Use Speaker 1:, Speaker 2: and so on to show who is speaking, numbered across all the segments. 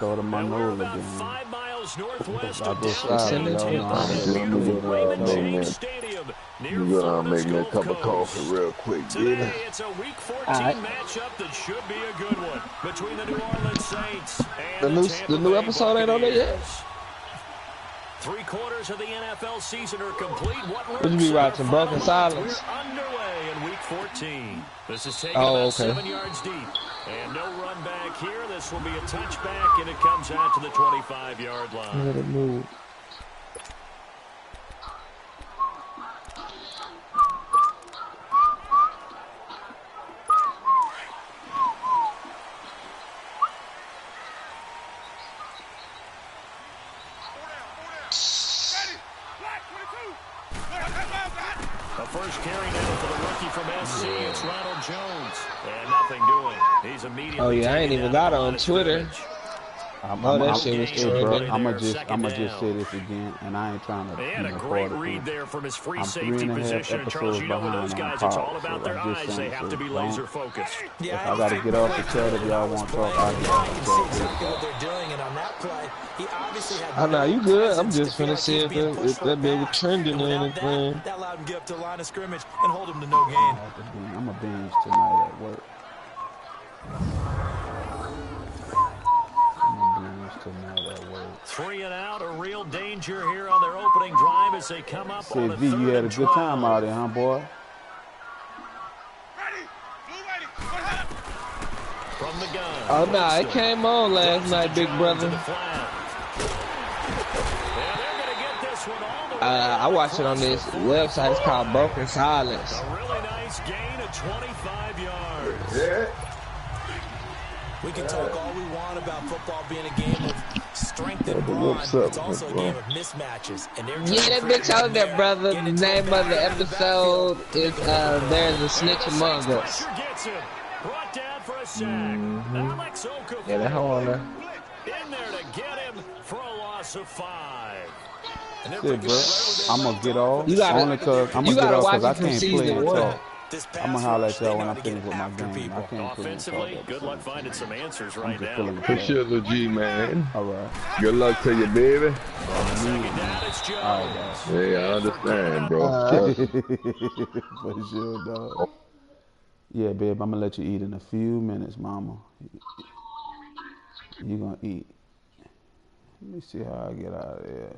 Speaker 1: throw to my
Speaker 2: And we're
Speaker 1: Nola
Speaker 2: about
Speaker 1: again.
Speaker 2: 5 miles northwest
Speaker 1: I
Speaker 2: of
Speaker 1: go
Speaker 2: downtown
Speaker 1: silent, y'all know
Speaker 2: Tampa
Speaker 1: I
Speaker 2: at the
Speaker 1: let
Speaker 3: Let me
Speaker 2: beautiful Raymond
Speaker 3: make
Speaker 2: James
Speaker 3: me
Speaker 2: Stadium near
Speaker 3: you gonna
Speaker 2: Florida's
Speaker 3: make me a
Speaker 2: Gulf
Speaker 3: cup of coffee
Speaker 2: Coast.
Speaker 3: real quick, baby.
Speaker 2: Today, it's a Week 14
Speaker 4: All right.
Speaker 2: matchup that should be a good one between the New Orleans Saints
Speaker 4: The
Speaker 2: and the
Speaker 4: new
Speaker 2: Tampa
Speaker 4: the new
Speaker 2: Bay
Speaker 4: episode ain't on there yet.
Speaker 2: Buccaneers. 3/4 of the NFL season are complete. What
Speaker 4: Would you be
Speaker 2: looks in our
Speaker 4: watching
Speaker 2: final
Speaker 4: Broken
Speaker 2: month? We're
Speaker 4: Silence?
Speaker 2: underway in Week 14. This is taken
Speaker 4: Oh,
Speaker 2: about
Speaker 4: okay.
Speaker 2: 7 yards deep. And no run back here. This will be a touchback, and it comes out to the 25-yard line.
Speaker 4: Let it move.
Speaker 2: The first carry now for the rookie from SC. It's Ronald Jones. And nothing doing. He's immediately
Speaker 4: Oh yeah, I ain't
Speaker 2: taken
Speaker 4: even
Speaker 2: down
Speaker 4: got
Speaker 2: at
Speaker 4: it
Speaker 2: the
Speaker 4: on
Speaker 2: line of
Speaker 4: Twitter.
Speaker 2: scrimmage.
Speaker 4: Oh, that shit was
Speaker 2: Hey,
Speaker 1: Hey, bro,
Speaker 4: trending.
Speaker 1: I'ma just say this again, and I ain't trying to
Speaker 2: They had a great read there from his free
Speaker 1: I'm
Speaker 2: safety
Speaker 1: 3.5
Speaker 2: position. And Charles,
Speaker 1: episodes
Speaker 2: you know with those
Speaker 1: behind on
Speaker 2: guys, it's all
Speaker 1: Power,
Speaker 2: about
Speaker 1: so
Speaker 2: their
Speaker 1: I'm just
Speaker 2: eyes. They
Speaker 1: saying,
Speaker 2: have to
Speaker 1: so
Speaker 2: be laser focused.
Speaker 1: if I gotta get off the chat, if y'all want to talk, I can talk.
Speaker 5: Exactly what they're doing, and on that play, he obviously had
Speaker 4: Oh no, you good. I'm just
Speaker 5: feel
Speaker 4: finna
Speaker 5: like
Speaker 4: see
Speaker 5: he's
Speaker 4: if
Speaker 5: being pushed
Speaker 4: if
Speaker 5: for a
Speaker 4: that bit was
Speaker 5: pass.
Speaker 4: trending
Speaker 5: And
Speaker 4: or
Speaker 5: without
Speaker 4: anything.
Speaker 5: that allowed him to get up to the line of scrimmage and hold him to no gain.
Speaker 1: I'm a binge tonight at work. Tonight at work.
Speaker 2: 3 and out, a real danger here on their opening drive as they come up on
Speaker 1: Say,
Speaker 2: a
Speaker 1: V, you
Speaker 2: 3rd
Speaker 1: had a
Speaker 2: and
Speaker 1: good
Speaker 2: 12.
Speaker 1: time out there, huh, boy?
Speaker 2: From the gun.
Speaker 4: Oh no, it
Speaker 2: Winston.
Speaker 4: came on last night, big
Speaker 2: Jones
Speaker 4: brother.
Speaker 2: to the flat. And they're going to get this one all the way
Speaker 4: I watched it on
Speaker 2: across
Speaker 4: this
Speaker 2: the
Speaker 4: website. It's called
Speaker 2: 45.
Speaker 4: Broken Silence.
Speaker 2: A really nice gain of 25 yards.
Speaker 3: Yeah.
Speaker 5: We can talk all we want about football being a game of strength and brawn.
Speaker 3: What's up,
Speaker 5: It's also a
Speaker 3: bro?
Speaker 5: game of mismatches. And they're
Speaker 4: Yeah, that bitch out there, brother. The name of the episode is There's a Snitch Among Us.
Speaker 2: Pressure gets him. Brought down for a sack. Alex Okafor.
Speaker 4: Yeah, that hoe on there.
Speaker 2: In there to get him for a loss of 5.
Speaker 1: Shit, bro. I'm gonna get off.
Speaker 4: You gotta-
Speaker 1: only cause I'm
Speaker 4: you
Speaker 1: gonna get
Speaker 4: gotta
Speaker 1: off
Speaker 4: watch
Speaker 1: because I
Speaker 4: it from
Speaker 1: can't play
Speaker 4: season
Speaker 1: and
Speaker 4: one.
Speaker 1: talk.
Speaker 5: This
Speaker 1: I'm gonna
Speaker 5: pass
Speaker 1: holler
Speaker 5: rush,
Speaker 1: at y'all
Speaker 5: they
Speaker 1: when
Speaker 5: know
Speaker 1: I
Speaker 5: to
Speaker 1: finish
Speaker 5: get
Speaker 1: with my
Speaker 5: after
Speaker 1: game. I
Speaker 5: people.
Speaker 1: can't play and talk
Speaker 2: Offensively,
Speaker 1: at the
Speaker 2: good
Speaker 1: same
Speaker 2: luck finding
Speaker 1: time.
Speaker 2: some answers
Speaker 1: I'm
Speaker 2: right
Speaker 1: just
Speaker 2: now.
Speaker 1: feeling the
Speaker 3: For
Speaker 1: play.
Speaker 3: sure, little G, man.
Speaker 1: All right.
Speaker 3: Good luck to you, baby.
Speaker 2: Second down, it's Jones.
Speaker 1: All right, guys.
Speaker 3: Hey, I understand, bro.
Speaker 1: For sure, dog. Yeah, babe, I'm gonna let you eat in a few minutes, mama. You gonna eat. Let me see how I get out of there.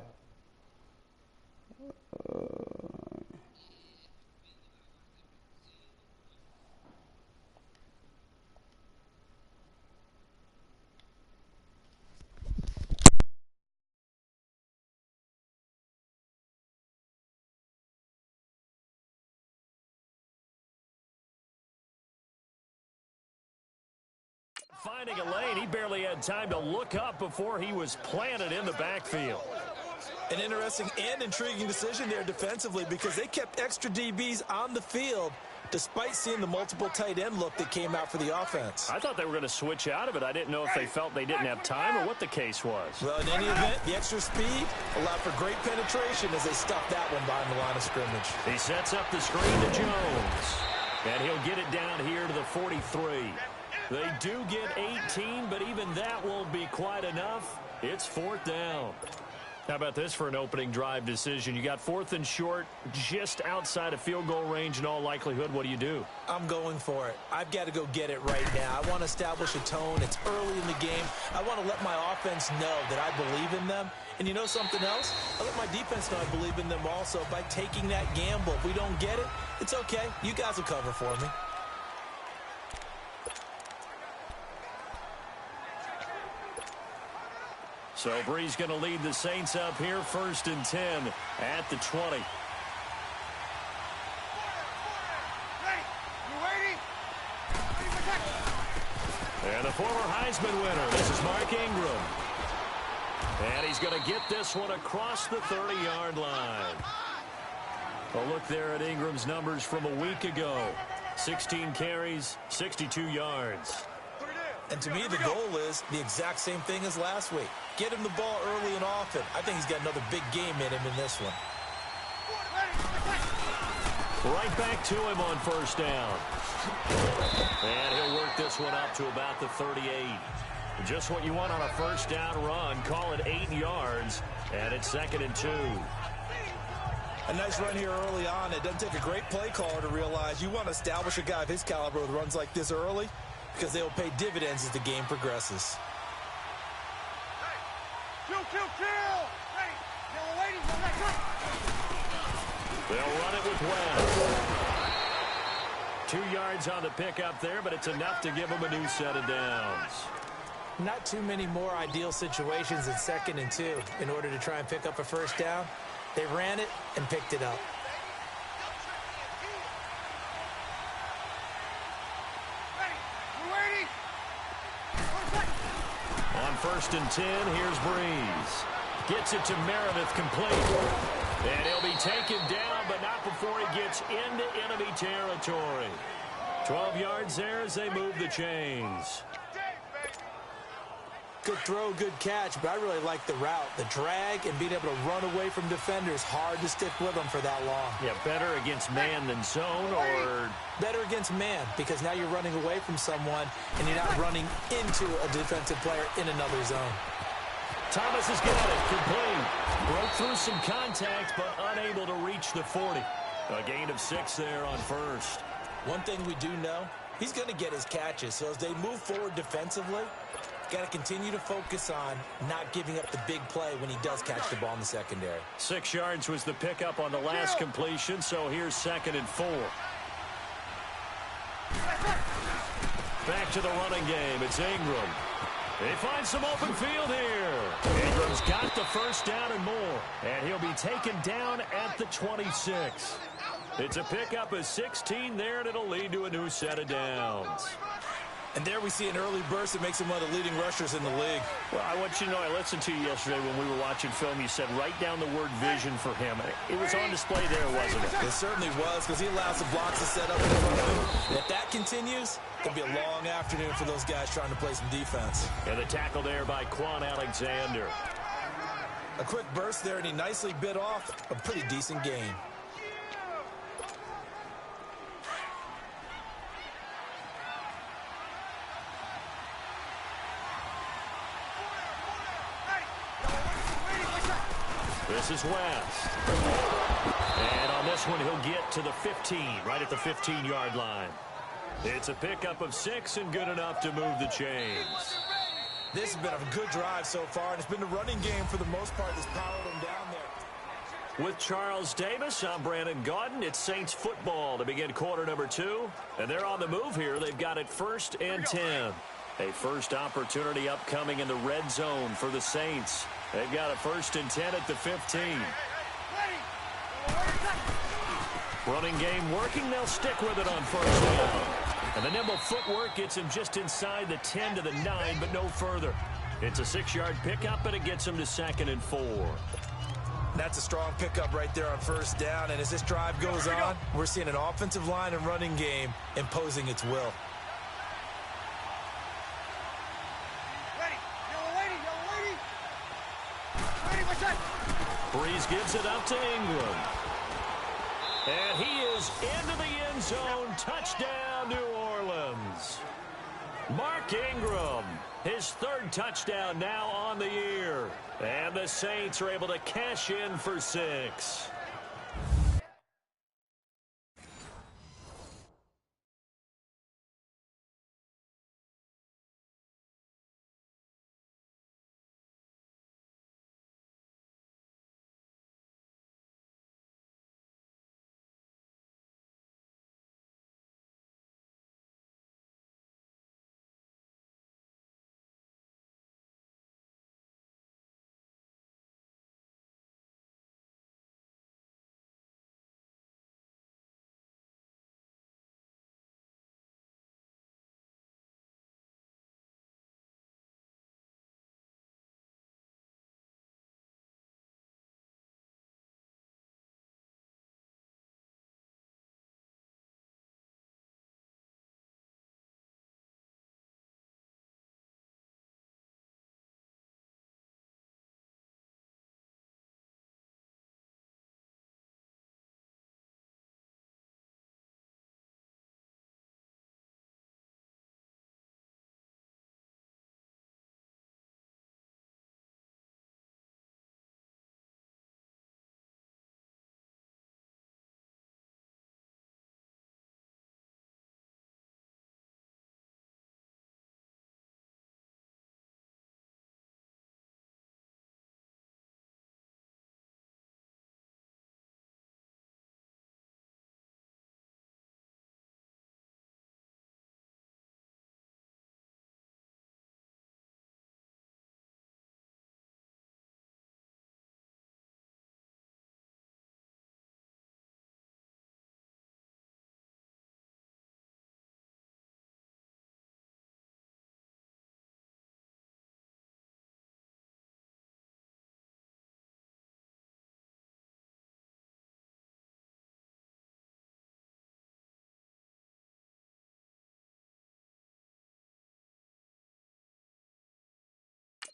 Speaker 2: Finding a lane, he barely had time to look up before he was planted in the backfield.
Speaker 5: An interesting and intriguing decision there defensively because they kept extra DBs on the field despite seeing the multiple tight end look that came out for the offense.
Speaker 2: I thought they were going to switch out of it. I didn't know if they felt they didn't have time or what the case was.
Speaker 5: Well, in any event, the extra speed allowed for great penetration as they stuffed that one behind the line of scrimmage.
Speaker 2: He sets up the screen to Jones. And he'll get it down here to the 43. They do get 18, but even that won't be quite enough. It's 4th down. How about this for an opening drive decision? You got 4th and short, just outside of field goal range in all likelihood. What do you do?
Speaker 5: I'm going for it. I've got to go get it right now. I want to establish a tone. It's early in the game. I want to let my offense know that I believe in them. And you know something else? I let my defense know I believe in them also by taking that gamble. If we don't get it, it's okay. You guys will cover for me.
Speaker 2: So Bree's going to lead the Saints up here, 1st and 10 at the 20. And the former Heisman winner, this is Mark Ingram. And he's going to get this one across the 30-yard line. A look there at Ingram's numbers from a week ago. 16 carries, 62 yards.
Speaker 5: And to me, the goal is the exact same thing as last week. Get him the ball early and often. I think he's got another big game in him in this one.
Speaker 2: Right back to him on 1st down. And he'll work this one up to about the 38. Just what you want on a first down run. Call it 8 yards, and it's 2nd and 2.
Speaker 5: A nice run here early on. It doesn't take a great play caller to realize you want to establish a guy of his caliber with runs like this early because they will pay dividends as the game progresses.
Speaker 6: Kill! Ready! Yellow lady, go back, cut!
Speaker 2: They'll run it with West. 2 yards on the pickup there, but it's enough to give them a new set of downs.
Speaker 5: Not too many more ideal situations in 2nd and 2 in order to try and pick up a first down. They ran it and picked it up.
Speaker 2: On 1st and 10, here's Breeze. Gets it to Meredith complete. And he'll be taken down, but not before he gets into enemy territory. 12 yards there as they move the chains.
Speaker 5: Good throw, good catch, but I really like the route. The drag and being able to run away from defenders. Hard to stick with them for that long.
Speaker 2: Yeah, better against man than zone, or
Speaker 5: better against man, because now you're running away from someone and you're not running into a defensive player in another zone.
Speaker 2: Thomas has got it complete. Broke through some contact, but unable to reach the 40. A gain of 6 there on 1st.
Speaker 5: One thing we do know, he's going to get his catches. So as they move forward defensively, got to continue to focus on not giving up the big play when he does catch the ball in the secondary.
Speaker 2: 6 yards was the pickup on the last completion, so here's 2nd and 4. Back to the running game. It's Ingram. They find some open field here. Ingram's got the first down and more, and he'll be taken down at the 26. It's a pickup of 16 there, and it'll lead to a new set of downs.
Speaker 5: And there we see an early burst that makes him one of the leading rushers in the league.
Speaker 2: Well, I want you to know, I listened to you yesterday when we were watching film. You said write down the word vision for him. It was on display there, wasn't it?
Speaker 5: It certainly was, because he allows the blocks to set up in front of him. And if that continues, it'll be a long afternoon for those guys trying to play some defense.
Speaker 2: And the tackle there by Quan Alexander.
Speaker 5: A quick burst there, and he nicely bit off a pretty decent gain.
Speaker 2: This is West. And on this one, he'll get to the 15, right at the 15-yard line. It's a pickup of 6 and good enough to move the chains.
Speaker 5: This has been a good drive so far, and it's been the running game for the most part that's powered them down there.
Speaker 2: With Charles Davis, I'm Brandon Gaudin. It's Saints football to begin quarter number 2. And they're on the move here. They've got it 1st and 10. A first opportunity upcoming in the red zone for the Saints. They've got a 1st and 10 at the 15. Running game working. They'll stick with it on 1st down. And the nimble footwork gets him just inside the 10 to the 9, but no further. It's a 6-yard pickup, and it gets him to 2nd and 4.
Speaker 5: That's a strong pickup right there on 1st down. And as this drive goes on, we're seeing an offensive line and running game imposing its will.
Speaker 2: Breeze gives it up to Ingram. And he is into the end zone. Touchdown, New Orleans. Mark Ingram, his 3rd touchdown now on the year. And the Saints are able to cash in for 6.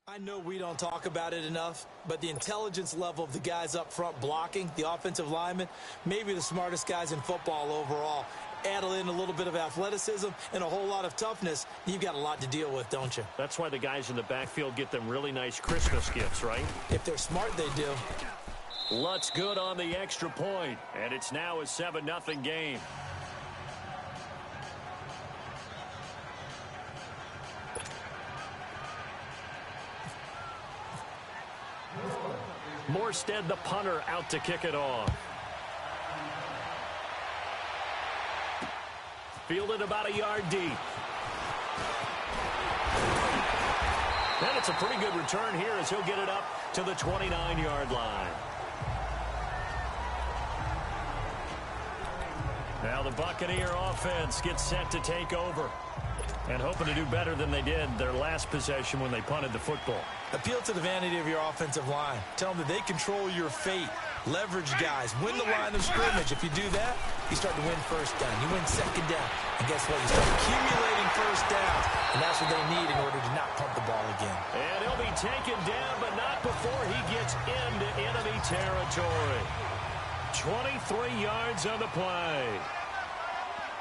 Speaker 5: I know we don't talk about it enough, but the intelligence level of the guys up front blocking, the offensive linemen, maybe the smartest guys in football overall. Add in a little bit of athleticism and a whole lot of toughness, you've got a lot to deal with, don't you?
Speaker 2: That's why the guys in the backfield get them really nice Christmas gifts, right?
Speaker 5: If they're smart, they do.
Speaker 2: Lutz good on the extra point, and it's now a 7-0 game. Morstead, the punter, out to kick it off. Fielded about a yard deep. And it's a pretty good return here as he'll get it up to the 29-yard line. Now the Buccaneer offense gets set to take over. And hoping to do better than they did their last possession when they punted the football.
Speaker 5: Appeal to the vanity of your offensive line. Tell them that they control your fate. Leverage guys. Win the line of scrimmage. If you do that, you start to win first down. You win second down. And guess what? You start accumulating first downs. And that's what they need in order to not punt the ball again.
Speaker 2: And he'll be taken down, but not before he gets into enemy territory. 23 yards on the play.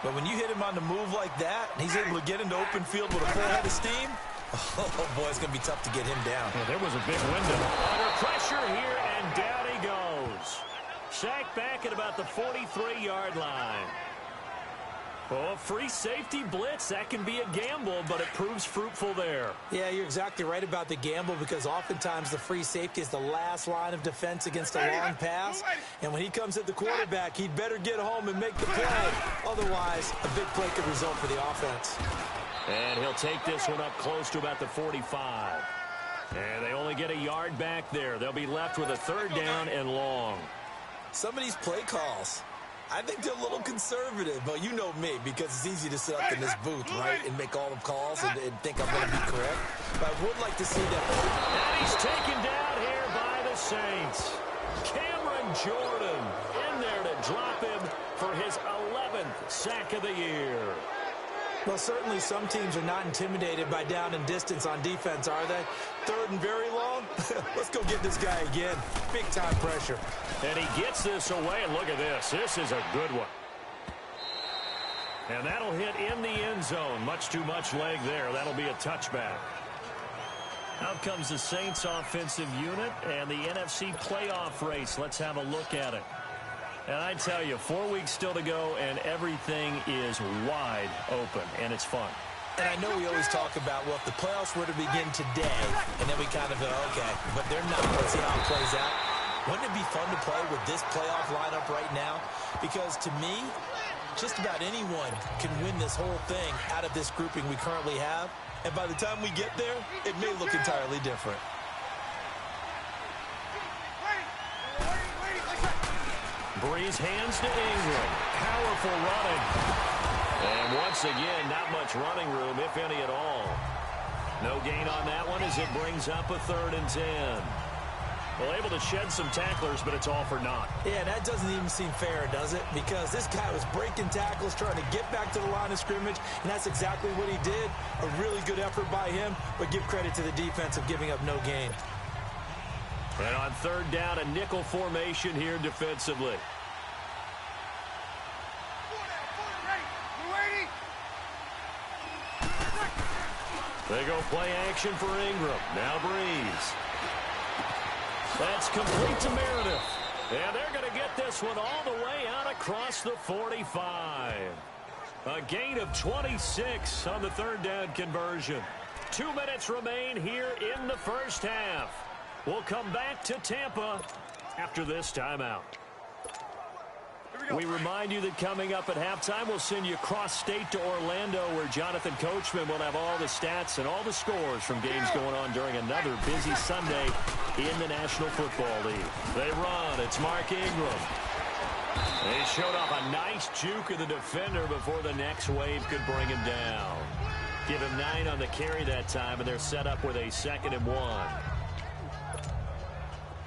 Speaker 5: But when you hit him on the move like that, and he's able to get into open field with a full head of steam, oh, boy, it's going to be tough to get him down.
Speaker 2: Well, there was a big window. Under pressure here, and down he goes. Sacked back at about the 43-yard line. Oh, free safety blitz. That can be a gamble, but it proves fruitful there.
Speaker 5: Yeah, you're exactly right about the gamble because oftentimes the free safety is the last line of defense against a long pass. And when he comes at the quarterback, he'd better get home and make the play. Otherwise, a big play could result for the offense.
Speaker 2: And he'll take this one up close to about the 45. And they only get a yard back there. They'll be left with a third down and long.
Speaker 5: Some of these play calls, I think they're a little conservative, but you know me, because it's easy to sit up in this booth, right, and make all the calls and think I'm going to be correct. But I would like to see that.
Speaker 2: And he's taken down here by the Saints. Cameron Jordan in there to drop him for his 11th sack of the year.
Speaker 5: Well, certainly some teams are not intimidated by down and distance on defense, are they? Third and very long? Let's go get this guy again. Big-time pressure.
Speaker 2: And he gets this away, and look at this. This is a good one. And that'll hit in the end zone. Much too much leg there. That'll be a touchback. Out comes the Saints offensive unit and the NFC playoff race. Let's have a look at it. And I tell you, 4 weeks still to go, and everything is wide open, and it's fun.
Speaker 5: And I know we always talk about, well, if the playoffs were to begin today, and then we kind of go, okay, but they're not. Let's see how it plays out. Wouldn't it be fun to play with this playoff lineup right now? Because to me, just about anyone can win this whole thing out of this grouping we currently have. And by the time we get there, it may look entirely different.
Speaker 2: Breeze hands to Ingram. Powerful running. And once again, not much running room, if any at all. No gain on that one as it brings up a 3rd and 10. Well, able to shed some tacklers, but it's all for naught.
Speaker 5: Yeah, that doesn't even seem fair, does it? Because this guy was breaking tackles, trying to get back to the line of scrimmage, and that's exactly what he did. A really good effort by him, but give credit to the defense of giving up no gain.
Speaker 2: And on 3rd down, a nickel formation here defensively. They go play action for Ingram. Now Breeze. That's complete to Meredith. And they're going to get this one all the way out across the 45. A gain of 26 on the 3rd down conversion. 2 minutes remain here in the first half. We'll come back to Tampa after this timeout. We remind you that coming up at halftime, we'll send you cross-state to Orlando, where Jonathan Coachman will have all the stats and all the scores from games going on during another busy Sunday in the National Football League. They run. It's Mark Ingram. They showed off a nice juke of the defender before the next wave could bring him down. Give him 9 on the carry that time, and they're set up with a 2nd and 1.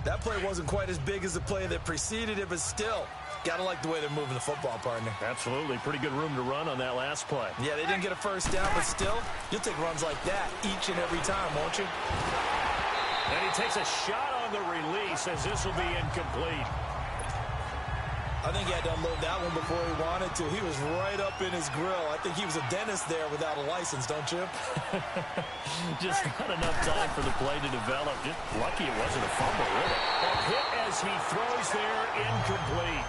Speaker 5: That play wasn't quite as big as the play that preceded it, but still, gotta like the way they're moving the football, partner.
Speaker 2: Absolutely. Pretty good room to run on that last play.
Speaker 5: Yeah, they didn't get a first down, but still, you'll take runs like that each and every time, won't you?
Speaker 2: takes a shot on the release as this will be incomplete.
Speaker 5: I think he had to unload that one before he wanted to. He was right up in his grill. I think he was a dentist there without a license, don't you?
Speaker 2: Just not enough time for the play to develop. Just lucky it wasn't a fumble, really. A hit as he throws there, incomplete.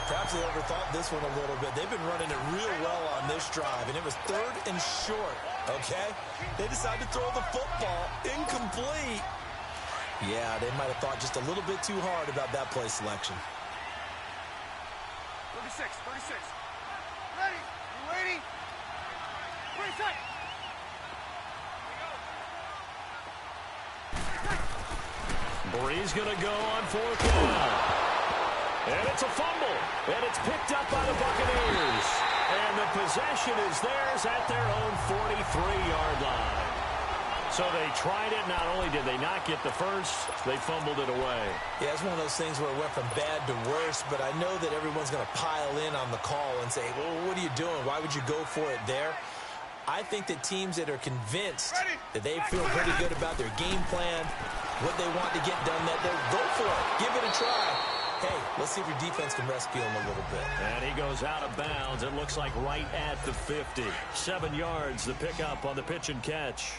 Speaker 5: Perhaps they overthought this one a little bit. They've been running it real well on this drive, and it was 3rd and short, okay? They decided to throw the football, incomplete. Yeah, they might have thought just a little bit too hard about that play selection.
Speaker 6: 36. Ready? You waiting? 20 seconds.
Speaker 2: Bree's going to go on 4th down. And it's a fumble. And it's picked up by the Buccaneers. And the possession is theirs at their own 43-yard line. So they tried it. Not only did they not get the first, they fumbled it away.
Speaker 5: Yeah, it's one of those things where it went from bad to worse, but I know that everyone's going to pile in on the call and say, well, what are you doing? Why would you go for it there? I think that teams that are convinced that they feel pretty good about their game plan, what they want to get done, that they'll go for it. Give it a try. Hey, let's see if your defense can rescue him a little bit.
Speaker 2: And he goes out of bounds. It looks like right at the 50. 7 yards, the pickup on the pitch and catch.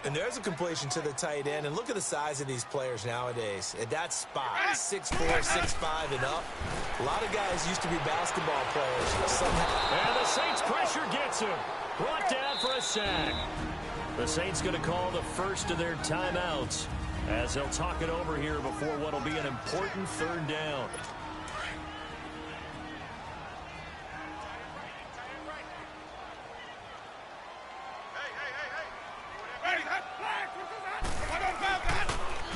Speaker 5: And there's a completion to the tight end. And look at the size of these players nowadays. At that spot, 6'4", 6'5", and up. A lot of guys used to be basketball players. Somehow.
Speaker 2: And the Saints pressure gets him. Brought down for a sack. The Saints going to call the first of their timeouts as they'll talk it over here before what will be an important 3rd down.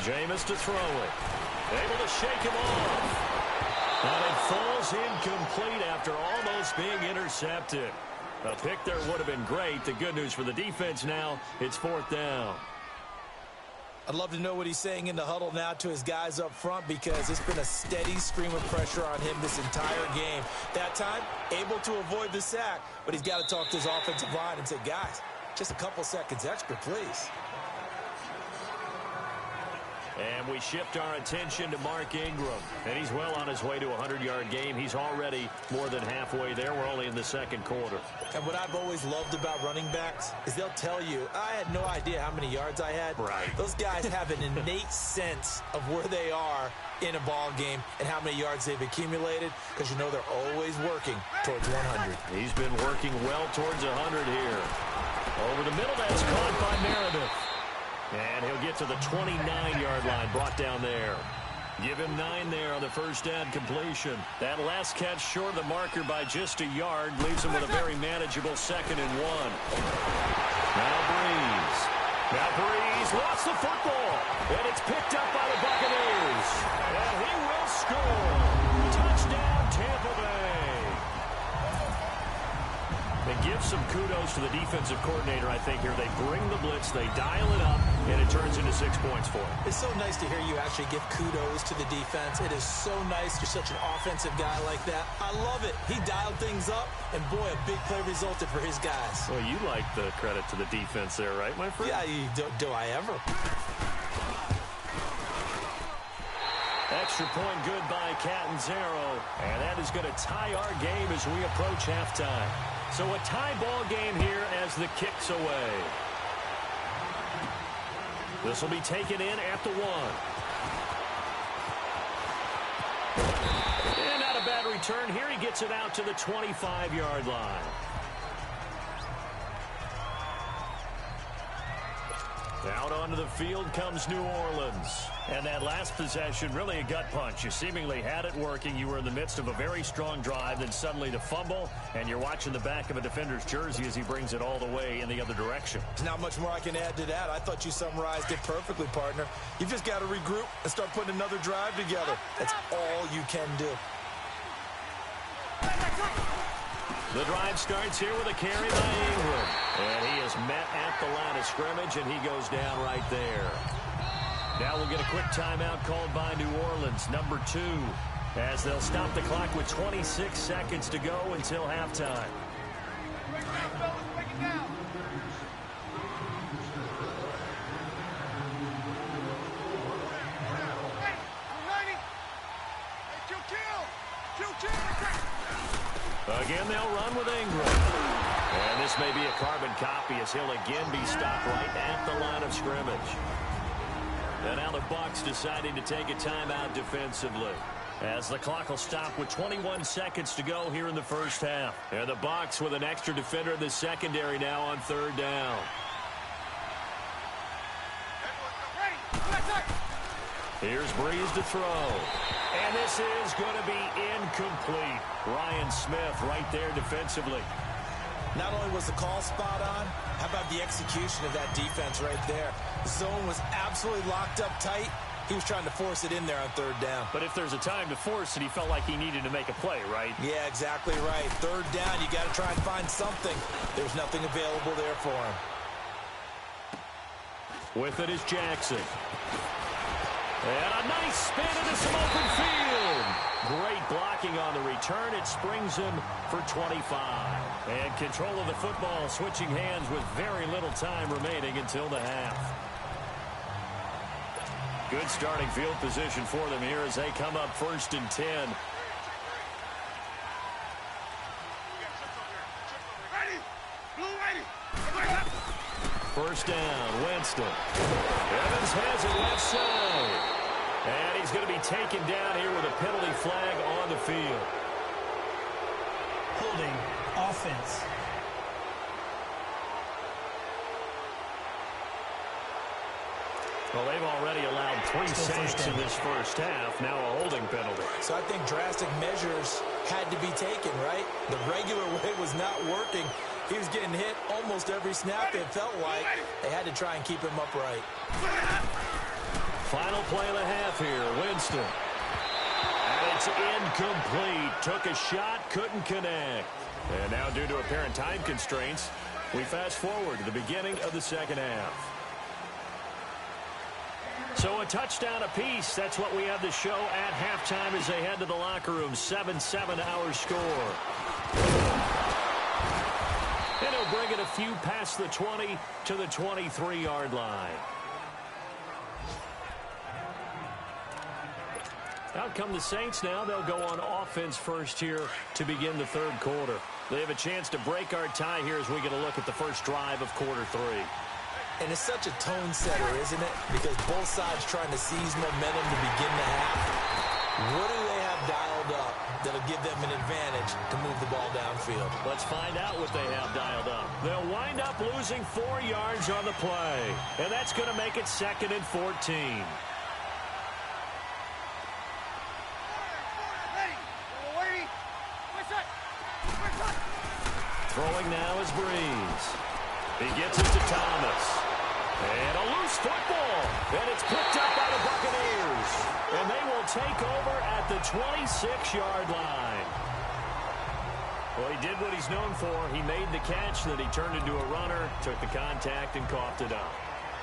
Speaker 2: Jameis to throw it. Able to shake him off. And it falls incomplete after almost being intercepted. A pick there would have been great. The good news for the defense now, it's 4th down.
Speaker 5: I'd love to know what he's saying in the huddle now to his guys up front, because it's been a steady stream of pressure on him this entire game. That time, able to avoid the sack, but he's got to talk to his offensive line and say, guys, just a couple seconds extra, please.
Speaker 2: And we shift our attention to Mark Ingram. And he's well on his way to a 100-yard game. He's already more than halfway there. We're only in the 2nd quarter.
Speaker 5: And what I've always loved about running backs is they'll tell you, I had no idea how many yards I had.
Speaker 2: Right.
Speaker 5: Those guys have an innate sense of where they are in a ball game and how many yards they've accumulated, because you know they're always working towards 100.
Speaker 2: He's been working well towards 100 here. Over the middle, that's caught by Meredith. And he'll get to the 29-yard line, brought down there. Give him 9 there on the first down completion. That last catch short of the marker by just a yard leaves him with a very manageable 2nd and 1. Now Breeze lost the football, and it's picked up by the Buccaneers. And he will score. Touchdown, Tampa Bay. They give some kudos to the defensive coordinator, I think, here. They bring the blitz, they dial it up, and it turns into 6 points for him.
Speaker 5: It's so nice to hear you actually give kudos to the defense. It is so nice. You're such an offensive guy like that. I love it. He dialed things up, and boy, a big play resulted for his guys.
Speaker 2: Well, you like the credit to the defense there, right, my friend?
Speaker 5: Yeah, do I ever?
Speaker 2: Extra point good by Catanzaro, and that is going to tie our game as we approach halftime. So a tie ball game here as the kick's away. This will be taken in at the 1. And not a bad return here. He gets it out to the 25-yard line. Out onto the field comes New Orleans. And that last possession, really a gut punch. You seemingly had it working. You were in the midst of a very strong drive, then suddenly the fumble, and you're watching the back of a defender's jersey as he brings it all the way in the other direction.
Speaker 5: There's not much more I can add to that. I thought you summarized it perfectly, partner. You've just got to regroup and start putting another drive together. That's all you can do.
Speaker 2: The drive starts here with a carry by Ingram. And he is met at the line of scrimmage, and he goes down right there. Now we'll get a quick timeout called by New Orleans, number 2, as they'll stop the clock with 26 seconds to go until halftime. Again, they'll run with Ingram. And this may be a carbon copy as he'll again be stopped right at the line of scrimmage. And now the Bucs deciding to take a timeout defensively, as the clock will stop with 21 seconds to go here in the first half. And the Bucs with an extra defender in the secondary now on third down. Here's Breeze to throw. And this is going to be incomplete. Ryan Smith right there defensively.
Speaker 5: Not only was the call spot on, how about the execution of that defense right there? The zone was absolutely locked up tight. He was trying to force it in there on third down.
Speaker 2: But if there's a time to force it, he felt like he needed to make a play, right?
Speaker 5: Yeah, exactly right. Third down, you got to try and find something. There's nothing available there for him.
Speaker 2: With it is Jackson. And a nice spin into some open field. Great blocking on the return. It springs him for 25. And control of the football switching hands with very little time remaining until the half. Good starting field position for them here as they come up 1st and 10. First down, Winston. Evans has it left side. And he's going to be taken down here with a penalty flag on the field.
Speaker 7: Holding offense.
Speaker 2: Well, they've already allowed 3 sacks in this first half. Now a holding penalty.
Speaker 5: So I think drastic measures had to be taken, right? The regular way was not working. He was getting hit almost every snap, it felt like. They had to try and keep him upright.
Speaker 2: Final play of the half here, Winston. And it's incomplete. Took a shot, couldn't connect. And now due to apparent time constraints, we fast forward to the beginning of the second half. So a touchdown apiece. That's what we have to show at halftime as they head to the locker room. 7-7 our score. And he'll bring it a few past the 20 to the 23-yard line. Out come the Saints now. They'll go on offense first here to begin the third quarter. They have a chance to break our tie here as we get a look at the first drive of quarter 3.
Speaker 5: And it's such a tone setter, isn't it? Because both sides trying to seize momentum to begin the half. What do they have dialed up that'll give them an advantage to move the ball downfield?
Speaker 2: Let's find out what they have dialed up. They'll wind up losing 4 yards on the play. And that's going to make it 2nd and 14. Throwing now is Breeze. He gets it to Thomas. And a loose football. And it's picked up by the Buccaneers. And they will take over at the 26-yard line. Well, he did what he's known for. He made the catch, then he turned into a runner, took the contact, and coughed it up.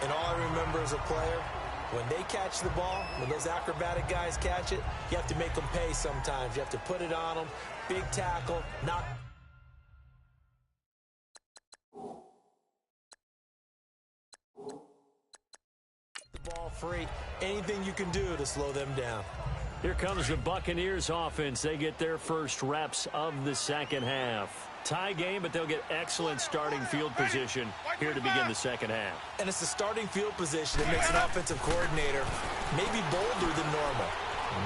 Speaker 5: And all I remember as a player, when they catch the ball, when those acrobatic guys catch it, you have to make them pay sometimes. You have to put it on them. Big tackle, knock. The ball free. Anything you can do to slow them down.
Speaker 2: Here comes the Buccaneers offense. They get their first reps of the second half. Tie game, but they'll get excellent starting field position here to begin the second half.
Speaker 5: And it's the starting field position that makes an offensive coordinator maybe bolder than normal.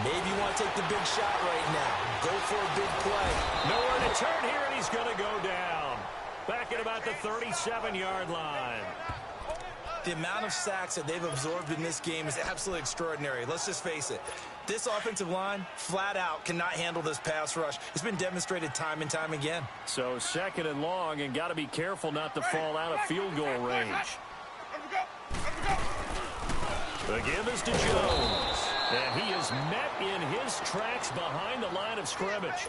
Speaker 5: Maybe you want to take the big shot right now. Go for a big play.
Speaker 2: Nowhere to turn here, and he's going to go down. Back at about the 37-yard line.
Speaker 5: The amount of sacks that they've absorbed in this game is absolutely extraordinary. Let's just face it. This offensive line, flat out, cannot handle this pass rush. It's been demonstrated time and time again.
Speaker 2: So 2nd and long, and got to be careful not to fall out of field goal range. The give is to Jones. And he is met in his tracks behind the line of scrimmage.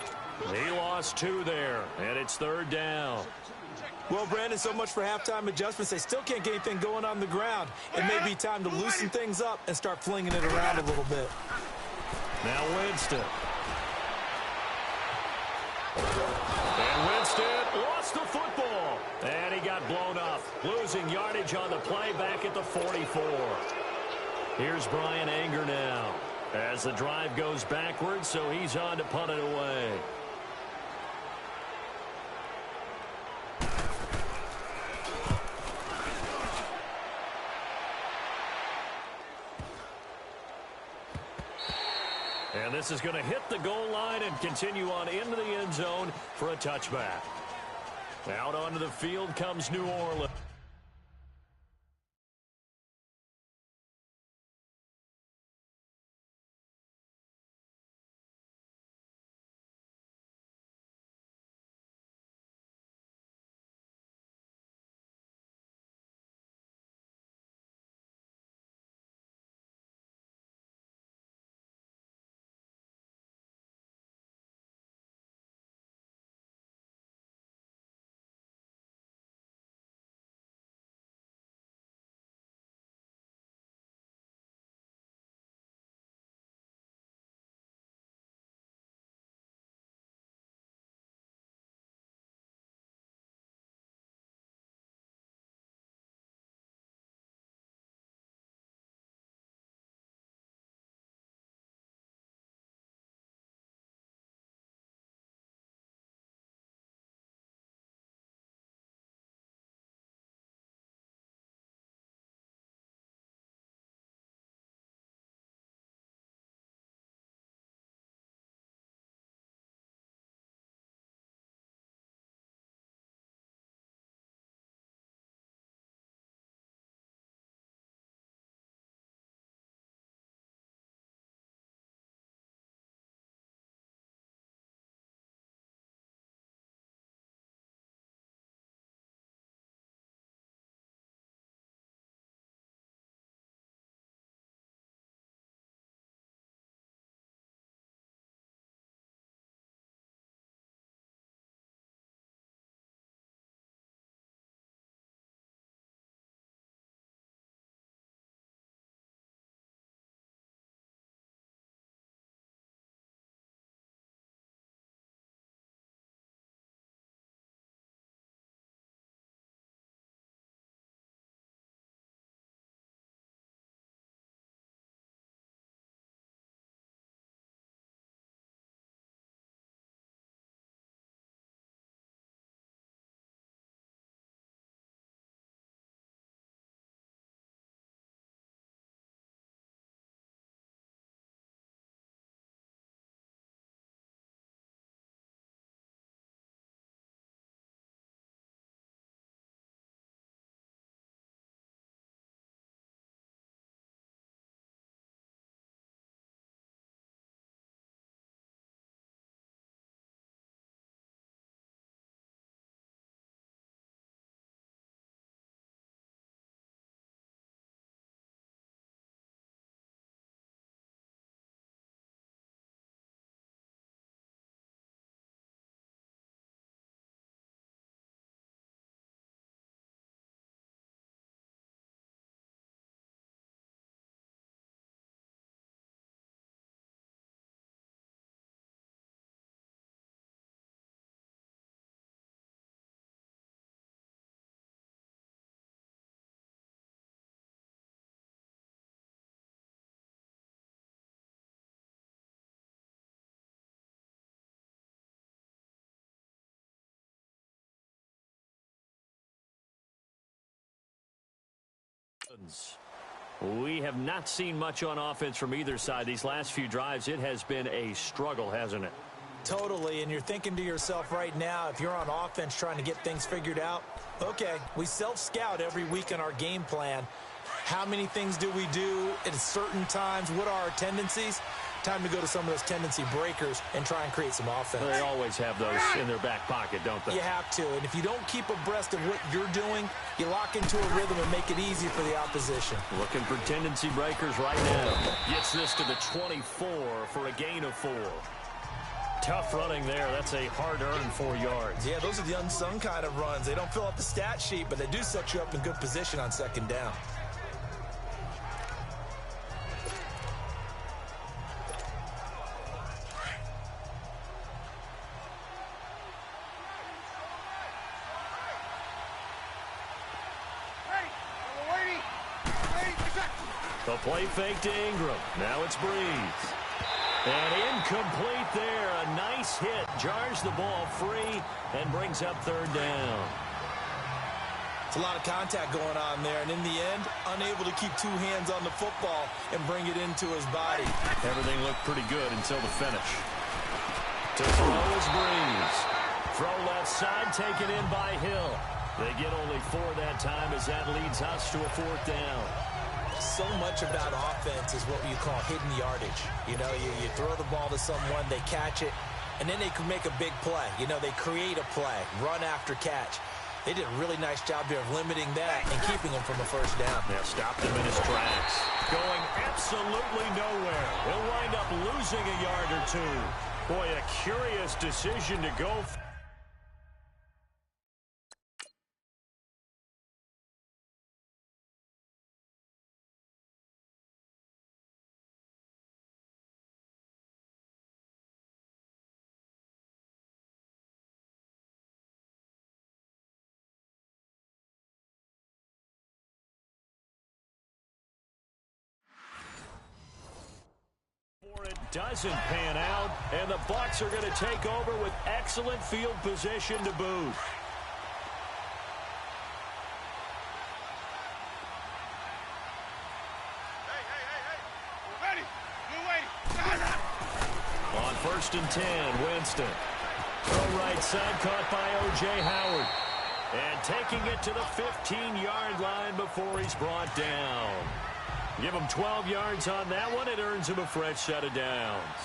Speaker 2: He lost 2 there, and it's 3rd down.
Speaker 5: Well, Brandon, so much for halftime adjustments. They still can't get anything going on the ground. It may be time to loosen things up and start flinging it around a little bit.
Speaker 2: Now Winston. And Winston lost the football. And he got blown up, losing yardage on the play back at the 44. Here's Brian Anger now as the drive goes backwards, so he's on to punt it away. And this is going to hit the goal line and continue on into the end zone for a touchback. Out onto the field comes New Orleans. We have not seen much on offense from either side. These last few drives, it has been a struggle, hasn't it?
Speaker 5: Totally, and you're thinking to yourself right now, if you're on offense trying to get things figured out, okay, we self-scout every week in our game plan. How many things do we do at certain times? What are our tendencies? Time to go to some of those tendency breakers and try and create some offense.
Speaker 2: They always have those in their back pocket, don't they?
Speaker 5: You have to, and if you don't keep abreast of what you're doing, you lock into a rhythm and make it easy for the opposition.
Speaker 2: Looking for tendency breakers right now. Gets this to the 24 for a gain of 4. Tough running there. That's a hard-earned 4 yards.
Speaker 5: Yeah, those are the unsung kind of runs. They don't fill out the stat sheet, but they do set you up in good position on second down.
Speaker 2: The play fake to Ingram. Now it's Breeze. And incomplete there. A nice hit. Jars the ball free and brings up third down.
Speaker 5: It's a lot of contact going on there, and in the end, unable to keep two hands on the football and bring it into his body.
Speaker 2: Everything looked pretty good until the finish. To throw is Breeze. Throw left side, taken in by Hill. They get only 4 that time as that leads us to a 4th down.
Speaker 5: So much about offense is what you call hidden yardage. You know, you throw the ball to someone, they catch it, and then they can make a big play. You know, they create a play, run after catch. They did a really nice job here of limiting that and keeping him from a first down.
Speaker 2: Yeah, stopped him in his tracks. Going absolutely nowhere. He'll wind up losing a yard or 2. Boy, a curious decision to go for. It doesn't pan out, and the Bucs are going to take over with excellent field position to boot. On 1st and 10, Winston. Throw right side, caught by O.J. Howard. And taking it to the 15-yard line before he's brought down. Give him 12 yards on that one. It earns him a fresh set of downs.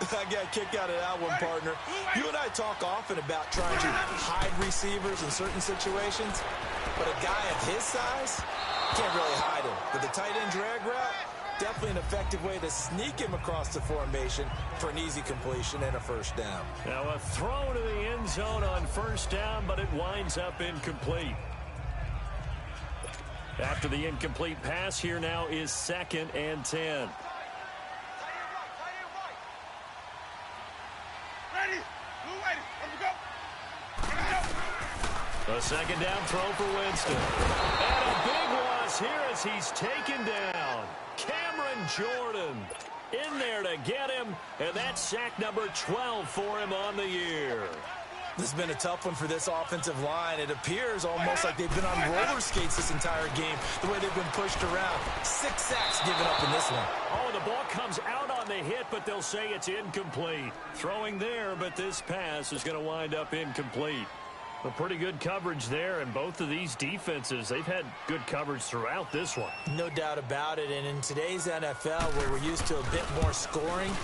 Speaker 5: I got a kick out of that one, partner. You and I talk often about trying to hide receivers in certain situations, but a guy of his size can't really hide him. But the tight end drag route, definitely an effective way to sneak him across the formation for an easy completion and a first down.
Speaker 2: Now a throw to the end zone on first down, but it winds up incomplete. After the incomplete pass, here now is 2nd and 10.
Speaker 6: Ready? Blue lady, let me go.
Speaker 2: A 2nd down throw for Winston. And a big loss here as he's taken down. Cameron Jordan in there to get him, and that's sack number 12 for him on the year.
Speaker 5: This has been a tough one for this offensive line. It appears almost like they've been on roller skates this entire game, the way they've been pushed around. 6 sacks given up in this one.
Speaker 2: Oh, the ball comes out on the hit, but they'll say it's incomplete. Throwing there, but this pass is going to wind up incomplete. A pretty good coverage there, and both of these defenses, they've had good coverage throughout this one.
Speaker 5: No doubt about it, and in today's NFL, where we're used to a bit more scoring,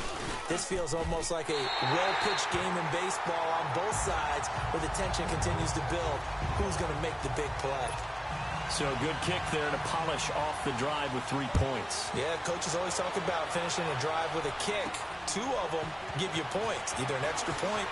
Speaker 5: this feels almost like a well-pitched game in baseball on both sides, where the tension continues to build. Who's going to make the big play?
Speaker 2: So good kick there to polish off the drive with 3 points.
Speaker 5: Yeah, coaches always talk about finishing a drive with a kick. 2 of them give you points, either an extra point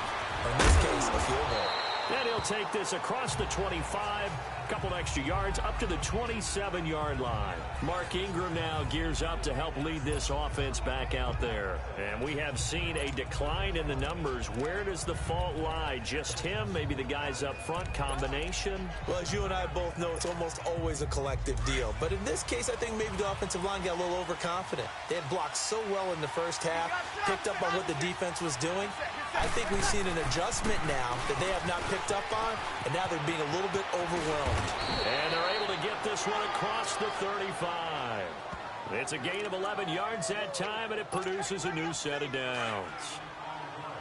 Speaker 5: or, in this case, a field goal.
Speaker 2: And he'll take this across the 25, a couple extra yards, up to the 27-yard line. Mark Ingram now gears up to help lead this offense back out there. And we have seen a decline in the numbers. Where does the fault lie? Just him? Maybe the guys up front? Combination?
Speaker 5: Well, as you and I both know, it's almost always a collective deal. But in this case, I think maybe the offensive line got a little overconfident. They had blocked so well in the first half, picked up on what the defense was doing. I think we've seen an adjustment now that they have not picked up on, and now they're being a little bit overwhelmed.
Speaker 2: And they're able to get this one across the 35. It's a gain of 11 yards that time, and it produces a new set of downs.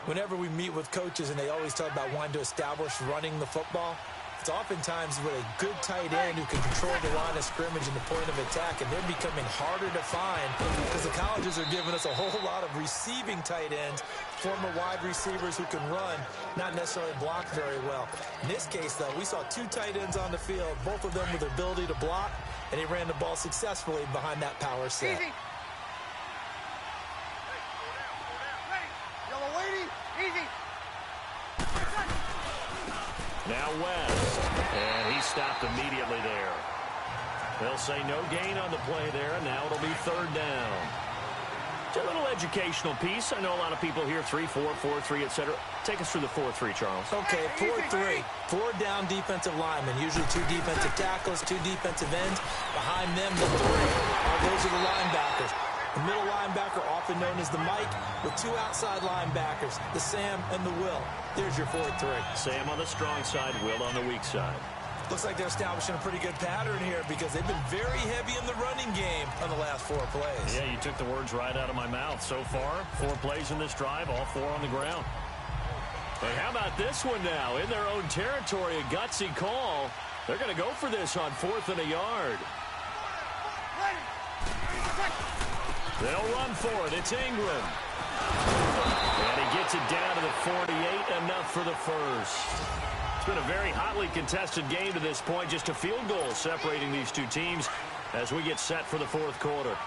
Speaker 5: Whenever we meet with coaches and they always talk about wanting to establish running the football, it's oftentimes with a good tight end who can control the line of scrimmage and the point of attack, and they're becoming harder to find because the colleges are giving us a whole lot of receiving tight ends, former wide receivers who can run, not necessarily block very well. In this case, though, we saw 2 tight ends on the field, both of them with the ability to block, and he ran the ball successfully behind that power set.
Speaker 6: Easy. Yellow lady, easy.
Speaker 2: Now West, and he stopped immediately there. They'll say no gain on the play there, and now it'll be 3rd down. It's a little educational piece. I know a lot of people here, 3-4, 4-3, etc. Take us through the 4-3, Charles.
Speaker 5: Okay, 4-3. 4 down defensive linemen, usually 2 defensive tackles, 2 defensive ends. Behind them, the 3. Those are the linebackers. The middle linebacker, often known as the Mike, with 2 outside linebackers, the Sam and the Will. There's your 4-3.
Speaker 2: Sam on the strong side, Will on the weak side.
Speaker 5: Looks like they're establishing a pretty good pattern here because they've been very heavy in the running game on the last 4 plays.
Speaker 2: Yeah, you took the words right out of my mouth. So far, 4 plays in this drive, all 4 on the ground. And how about this one now? In their own territory, a gutsy call. They're going to go for this on 4th and a yard. They'll run for it. It's Ingram. And he gets it down to the 48, enough for the first. It's been a very hotly contested game to this point. Just a field goal separating these two teams as we get set for the 4th quarter.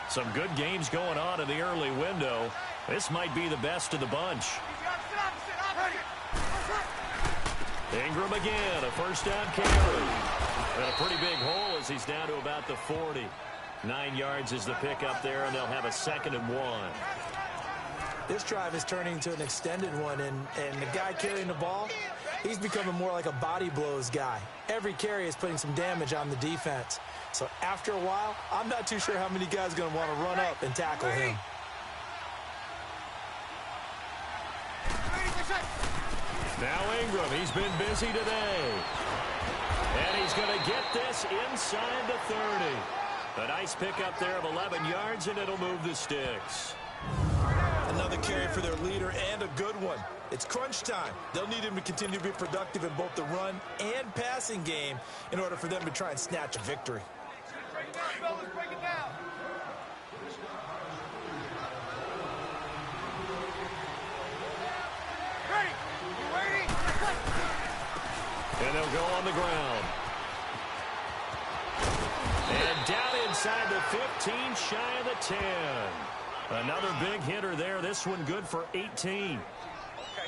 Speaker 2: Some good games going on in the early window. This might be the best of the bunch. Ingram again, a first down carry. And a pretty big hole as he's down to about the 40. 9 yards is the pickup there, and they'll have a 2nd and 1.
Speaker 5: This drive is turning into an extended one, and the guy carrying the ball, he's becoming more like a body blows guy. Every carry is putting some damage on the defense. So after a while, I'm not too sure how many guys are going to want to run up and tackle him.
Speaker 2: Now Ingram, he's been busy today. And he's going to get this inside the 30. A nice pickup there of 11 yards, and it'll move the sticks.
Speaker 5: Another carry for their leader, and a good one. It's crunch time. They'll need him to continue to be productive in both the run and passing game in order for them to try and snatch a victory.
Speaker 2: And they'll go on the ground. And down inside the 15, shy of the 10. Another big hitter there. This one good for 18.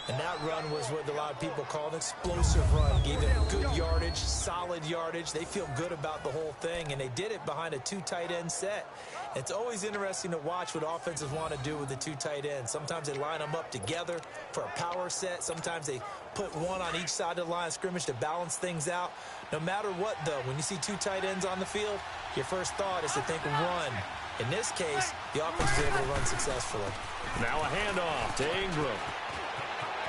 Speaker 5: And that run was what a lot of people call an explosive run. Gave them good yardage, solid yardage. They feel good about the whole thing, and they did it behind a 2 tight end set. It's always interesting to watch what offenses want to do with the 2 tight ends. Sometimes they line them up together for a power set. Sometimes they put one on each side of the line of scrimmage to balance things out. No matter what, though, when you see 2 tight ends on the field, your first thought is to think run. In this case, the offense is able to run successfully.
Speaker 2: Now a handoff to Ingram.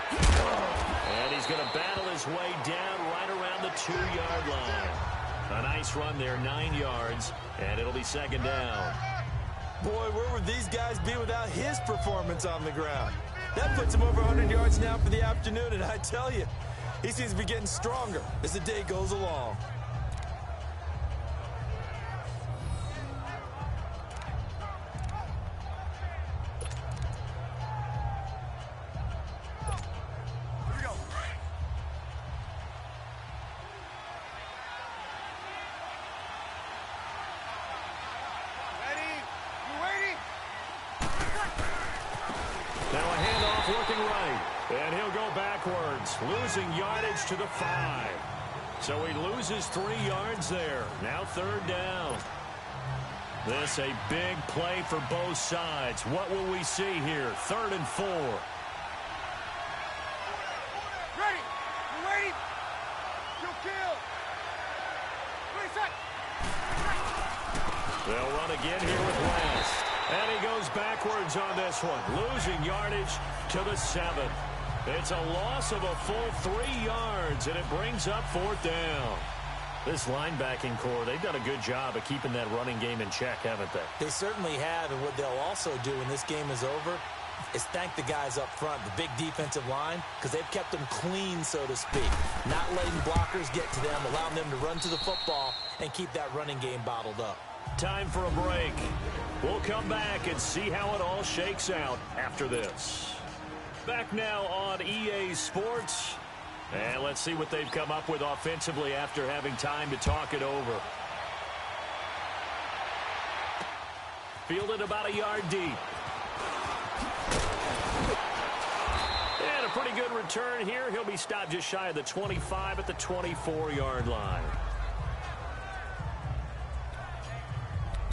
Speaker 2: And he's going to battle his way down right around the 2-yard line. A nice run there, 9 yards, and it'll be 2nd down.
Speaker 5: Boy, where would these guys be without his performance on the ground? That puts him over 100 yards now for the afternoon, and I tell you, he seems to be getting stronger as the day goes along.
Speaker 2: Losing yardage to the 5. So he loses 3 yards there. Now 3rd down. This a big play for both sides. What will we see here? 3rd and 4.
Speaker 6: Ready. You ready? Kill.
Speaker 2: They'll run again here with West. And he goes backwards on this one. Losing yardage to the 7. It's a loss of a full 3 yards, and it brings up 4th down. This linebacking core, they've done a good job of keeping that running game in check, haven't they?
Speaker 5: They certainly have, and what they'll also do when this game is over is thank the guys up front, the big defensive line, because they've kept them clean, so to speak. Not letting blockers get to them, allowing them to run to the football and keep that running game bottled up.
Speaker 2: Time for a break. We'll come back and see how it all shakes out after this. Back now on EA Sports. And let's see what they've come up with offensively after having time to talk it over. Fielded about a yard deep. And a pretty good return here. He'll be stopped just shy of the 25 at the 24-yard line.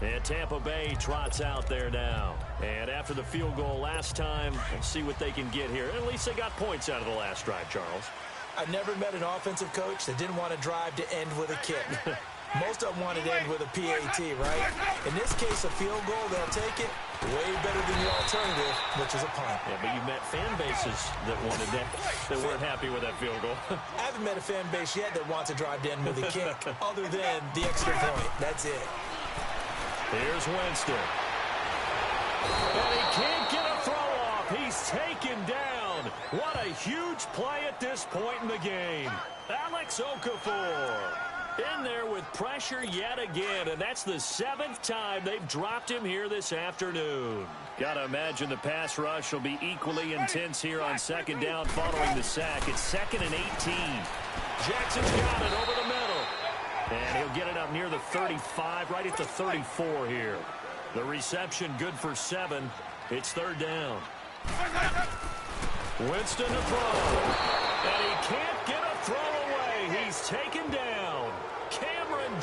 Speaker 2: And Tampa Bay trots out there now. And after the field goal last time, let's see what they can get here. At least they got points out of the last drive, Charles.
Speaker 5: I've never met an offensive coach that didn't want to drive to end with a kick. Most of them want it in with a PAT, right? In this case, a field goal, they'll take it. Way better than the alternative, which is a punt.
Speaker 2: Yeah, but you've met fan bases that wanted that weren't happy with that field goal.
Speaker 5: I haven't met a fan base yet that wants to drive in with a kick other than the extra point. That's it.
Speaker 2: Here's Winston. And he can't get a throw off. He's taken down. What a huge play at this point in the game. Alex Okafor in there with pressure yet again, and that's the 7th time they've dropped him here this afternoon. Got to imagine the pass rush will be equally intense here on 2nd down following the sack. It's 2nd and 18. Jackson's got it over the middle. And he'll get it up near the 35, right at the 34 here. The reception good for 7. It's 3rd down. Winston to throw. And he can't get a throw away. He's taken down.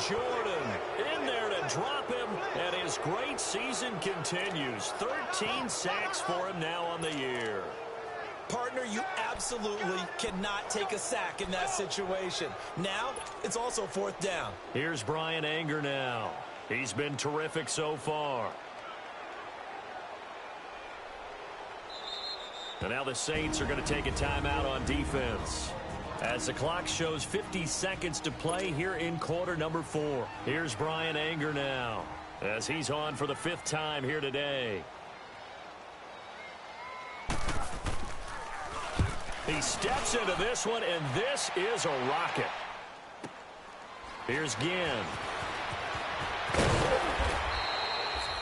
Speaker 2: Jordan in there to drop him, and his great season continues. 13 sacks for him now on the year.
Speaker 5: Partner, you absolutely cannot take a sack in that situation. Now, it's also 4th down.
Speaker 2: Here's Brian Anger now. He's been terrific so far. And now the Saints are going to take a timeout on defense, as the clock shows 50 seconds to play here in quarter number 4. Here's Brian Anger now, as he's on for the 5th time here today. He steps into this one, and this is a rocket. Here's Ginn.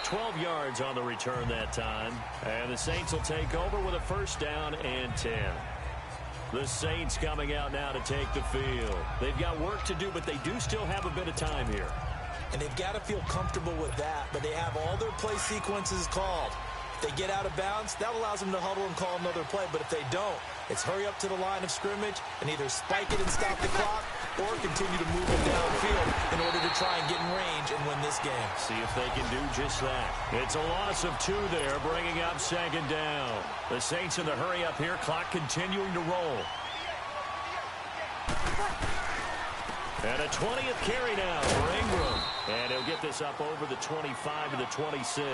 Speaker 2: 12 yards on the return that time. And the Saints will take over with a 1st down and 10. The Saints coming out now to take the field. They've got work to do, but they do still have a bit of time here.
Speaker 5: And they've got to feel comfortable with that, but they have all their play sequences called. If they get out of bounds, that allows them to huddle and call another play. But if they don't, it's hurry up to the line of scrimmage and either spike it and stop the clock or continue to move it downfield in order to try and get in range and win this game.
Speaker 2: See if they can do just that. It's a loss of 2 there, bringing up 2nd down. The Saints in the hurry up here, clock continuing to roll. And a 20th carry now for Ingram. And he'll get this up over the 25 to the 26.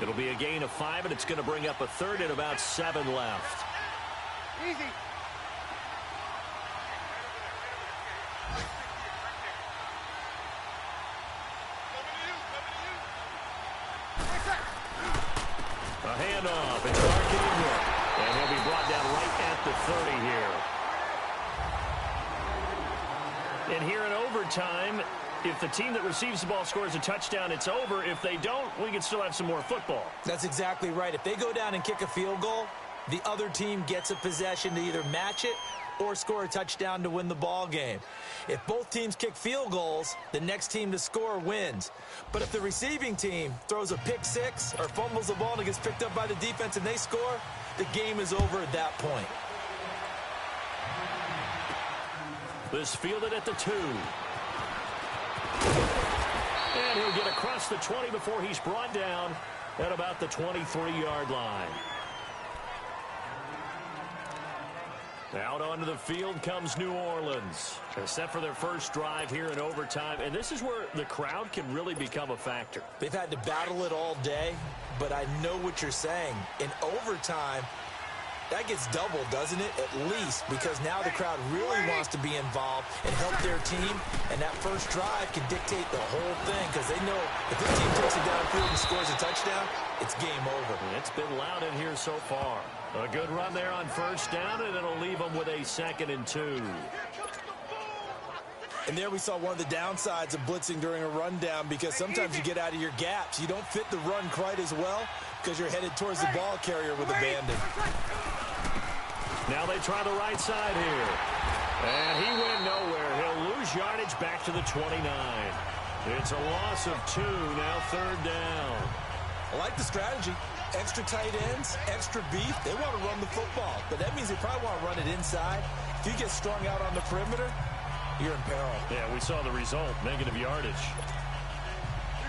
Speaker 2: It'll be a gain of 5, and it's going to bring up a 3rd and about 7 left.
Speaker 6: Easy.
Speaker 2: A handoff. It's Mark Ingram. And he'll be brought down right at the 30 here. And here in overtime, if the team that receives the ball scores a touchdown, it's over. If they don't, we can still have some more football.
Speaker 5: That's exactly right. If they go down and kick a field goal, the other team gets a possession to either match it or score a touchdown to win the ball game. If both teams kick field goals, the next team to score wins. But if the receiving team throws a pick 6 or fumbles the ball and it gets picked up by the defense and they score, the game is over at that point.
Speaker 2: This fielded at the 2. And he'll get across the 20 before he's brought down at about the 23-yard line. Out onto the field comes New Orleans. Set for their first drive here in overtime. And this is where the crowd can really become a factor.
Speaker 5: They've had to battle it all day, but I know what you're saying. In overtime, that gets doubled, doesn't it? At least, because now the crowd really wants to be involved and help their team, and that first drive can dictate the whole thing because they know if this team takes it downfield and scores a touchdown, it's game over.
Speaker 2: It's been loud in here so far. A good run there on 1st down, and it'll leave them with a 2nd and 2.
Speaker 5: And there we saw one of the downsides of blitzing during a rundown because sometimes you get out of your gaps. You don't fit the run quite as well because you're headed towards the ball carrier with abandon.
Speaker 2: Now they try the right side here. And he went nowhere. He'll lose yardage back to the 29. It's a loss of 2, now 3rd down.
Speaker 5: I like the strategy. Extra tight ends, extra beef. They want to run the football, but that means they probably want to run it inside. If you get strung out on the perimeter, you're in peril.
Speaker 2: Yeah, we saw the result, negative yardage.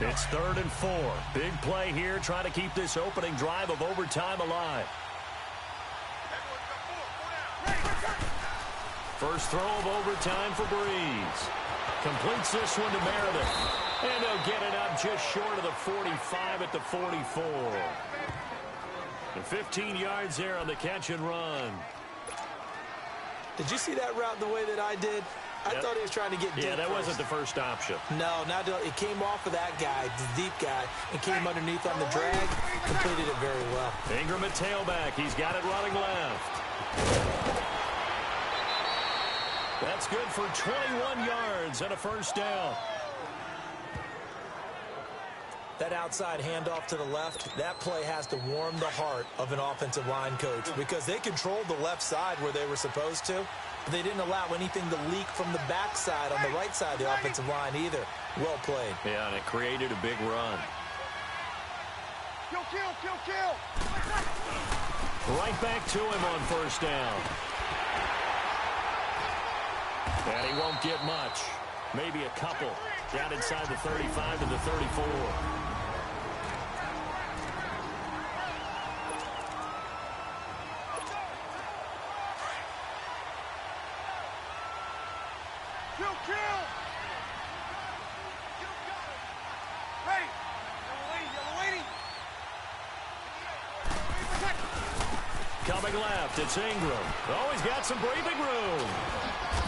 Speaker 2: It's 3rd and 4. Big play here, trying to keep this opening drive of overtime alive. First throw of overtime for Breeze. Completes this one to Meredith. And they'll get it up just short of the 45 at the 44. And 15 yards there on the catch and run.
Speaker 5: Did you see that route the way that I did? I thought he was trying to get deep.
Speaker 2: Yeah, that
Speaker 5: first.
Speaker 2: wasn't the first option.
Speaker 5: No, not it came off of that guy, the deep guy, and came underneath on the drag. Completed it very well.
Speaker 2: Ingram at tailback. He's got it running left. That's good for 21 yards and a first down.
Speaker 5: That outside handoff to the left, that play has to warm the heart of an offensive line coach because they controlled the left side where they were supposed to. But they didn't allow anything to leak from the backside on the right side of the offensive line either. Well played.
Speaker 2: Yeah, and it created a big run.
Speaker 6: Kill, kill, kill, kill.
Speaker 2: Right back to him on first down. And he won't get much. Maybe a couple. Down inside the 35 to the 34.
Speaker 6: Kill, kill. Hey, yellow lady.
Speaker 2: Coming left, it's Ingram. Oh, he's got some breathing room.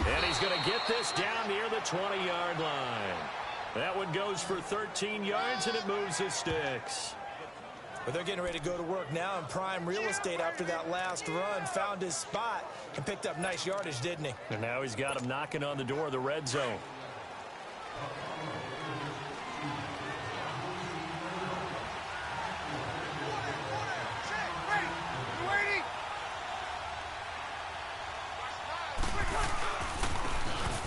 Speaker 2: And he's going to get this down near the 20-yard line. That one goes for 13 yards, and it moves the sticks.
Speaker 5: But they're getting ready to go to work now in prime real estate after that last run. Found his spot and picked up nice yardage, didn't he?
Speaker 2: And now he's got him knocking on the door of the red zone.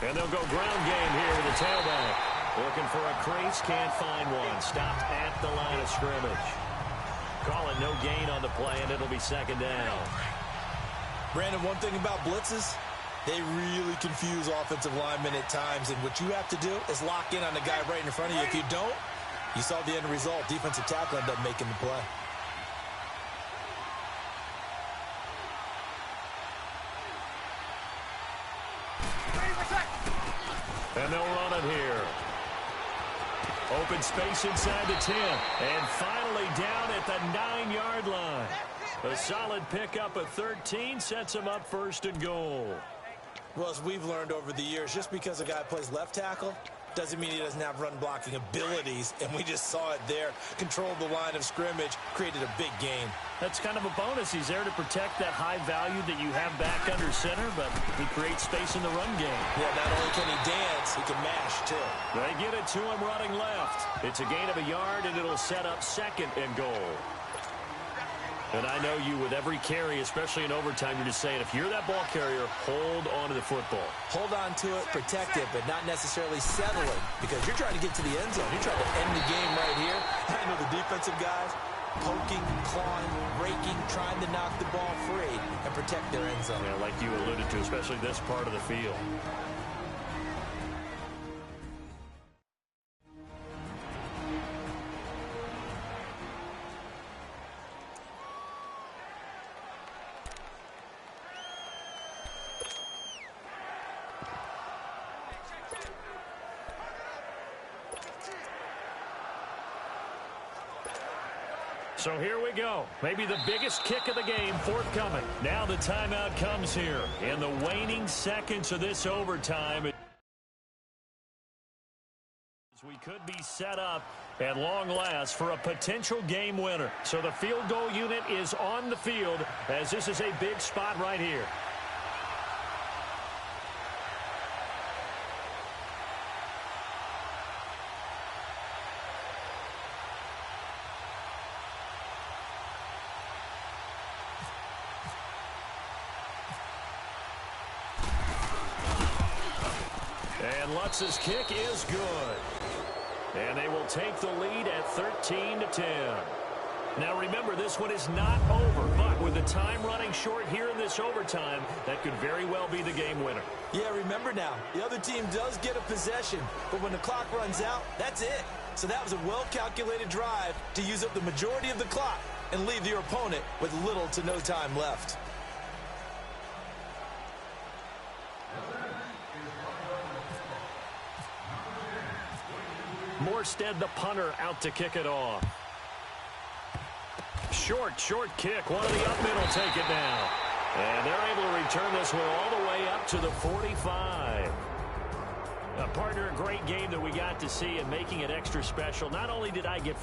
Speaker 2: And they'll go ground game here with the tailback. Looking for a crease, can't find one. Stopped at the line of scrimmage. Call it no gain on the play, and it'll be second down.
Speaker 5: Brandon, one thing about blitzes, they really confuse offensive linemen at times, and what you have to do is lock in on the guy right in front of you. If you don't, you saw the end result. Defensive tackle ended up making the play.
Speaker 2: And they'll run it here. Open space inside the 10. And finally down at the 9-yard line. A solid pickup of 13 sets him up first and goal.
Speaker 5: Well, as we've learned over the years, just because a guy plays left tackle doesn't mean he doesn't have run-blocking abilities, and we just saw it there. Controlled the line of scrimmage, created a big gain.
Speaker 2: That's kind of a bonus. He's there to protect that high value that you have back under center, but he creates space in the run game.
Speaker 5: Yeah, not only can he dance, he can mash, too.
Speaker 2: They get it to him running left. It's a gain of a yard, and it'll set up second and goal. And I know you, with every carry, especially in overtime, you're just saying, if you're that ball carrier, hold on to the football.
Speaker 5: Hold on to it, protect it, but not necessarily settling, because you're trying to get to the end zone. You're trying to end the game right here. I know the defensive guys poking, clawing, raking, trying to knock the ball free and protect their end zone.
Speaker 2: Yeah, like you alluded to, especially this part of the field. So here we go. Maybe the biggest kick of the game forthcoming. Now the timeout comes here in the waning seconds of this overtime. We could be set up at long last for a potential game winner. So the field goal unit is on the field as this is a big spot right here. And Lutz's kick is good. And they will take the lead at 13-10. Now remember, this one is not over, but with the time running short here in this overtime, that could very well be the game winner.
Speaker 5: Yeah, remember now, the other team does get a possession, but when the clock runs out, that's it. So that was a well-calculated drive to use up the majority of the clock and leave your opponent with little to no time left.
Speaker 2: Morstead, the punter, out to kick it off. Short kick. One of the up middle take it down. And they're able to return this one all the way up to the 45. Partner, a great game that we got to see and making it extra special. Not only did I get